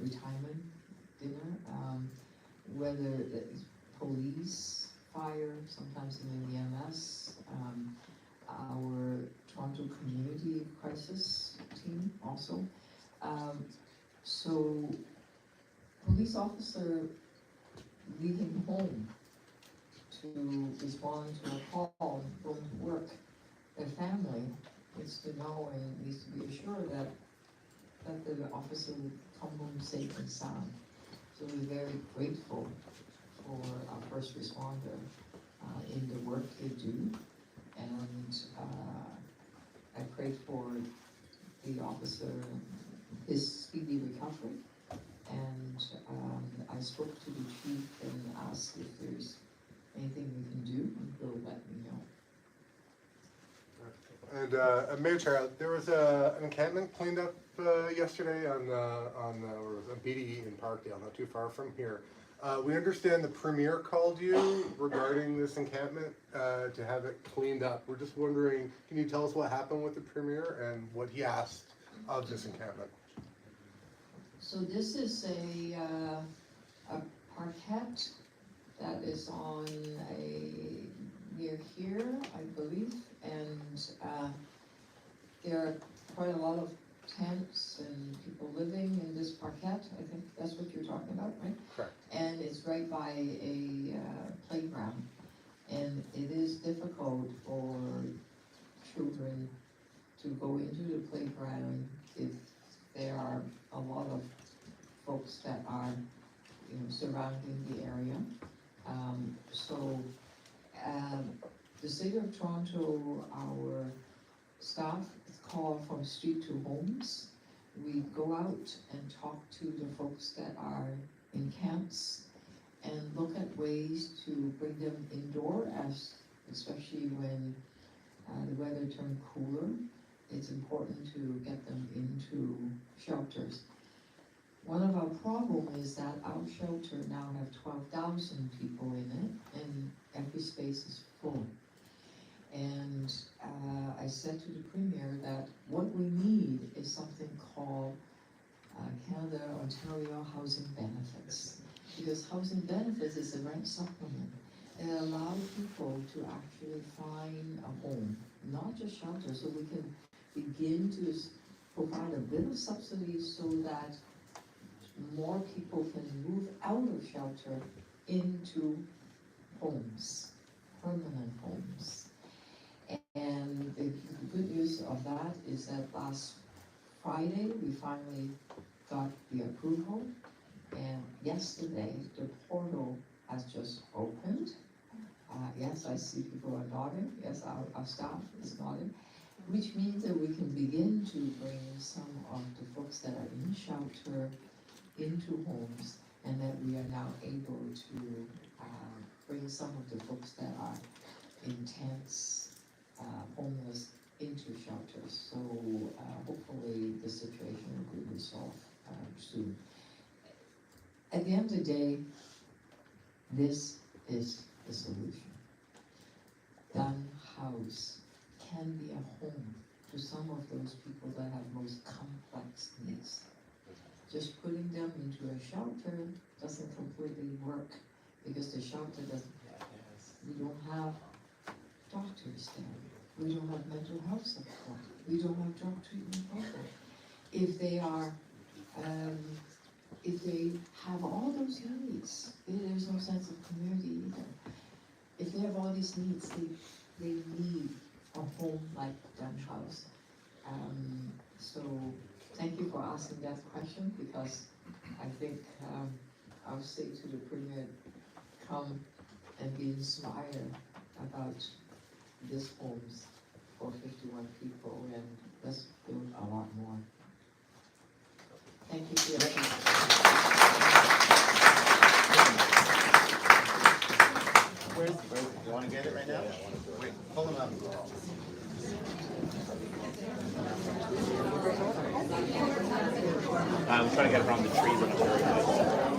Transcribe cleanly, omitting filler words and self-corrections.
retirement dinner, whether it's police, fire, sometimes even EMS, our Toronto Community Crisis team also. So police officer leaving home to respond to a call, going to work, their family needs to know and needs to be assured that the officer will come home safe and sound. So we're very grateful for our first responder in the work they do, and I pray for the officer, his speedy recovery, and I spoke to the chief and asked if there's anything we can do, and he'll let me know. And Mayor Chair, there was an encampment cleaned up yesterday on BDE in Parkdale, not too far from here. We understand the Premier called you regarding this encampment to have it cleaned up. We're just wondering, can you tell us what happened with the Premier and what he asked of this encampment? So this is a parquet that is on near here, I believe, and there are quite a lot of tents and people living in this parquet. I think that's what you're talking about, right? Correct. And it's right by a playground, and it is difficult for children to go into the playground if there are a lot of folks that are, surrounding the area. The City of Toronto, our staff is called From Street to Homes. We go out and talk to the folks that are in camps and look at ways to bring them indoor, especially when the weather turned cooler. It's important to get them into shelters. One of our problems is that our shelter now have 12,000 people in it, and every space is full. And I said to the Premier that what we need is something called Canada Ontario Housing Benefits, because housing benefits is a rent supplement. It allows people to actually find a home, not just shelter, so we can begin to provide a bit of subsidy so that more people can move out of shelter into homes, permanent homes. And the good news of that is that last Friday we finally got the approval, and yesterday the portal has just opened. Yes, I see people are nodding. Yes, our staff is nodding, which means that we can begin to bring some of the folks that are in shelter into homes, and that we are now able to bring some of the folks that are in tents, homeless, into shelters. So hopefully the situation will be resolved soon. At the end of the day, this is the solution. Dunn House can be a home to some of those people that have most complex needs. Just putting them into a shelter doesn't completely work, because the shelter doesn't, we don't have doctors there. We don't have mental health support. We don't have drug treatment program. If they are, if they have all those needs, there's no sense of community either. If they have all these needs, they need a home like Dunn House. So thank you for asking that question, because I think I'll say to the Premier, come and be inspired about this homes for 51 people, and let's build a lot more. Thank you for your attention. You want to get it right now? Wait, pull them up. I'm trying to get around the trees.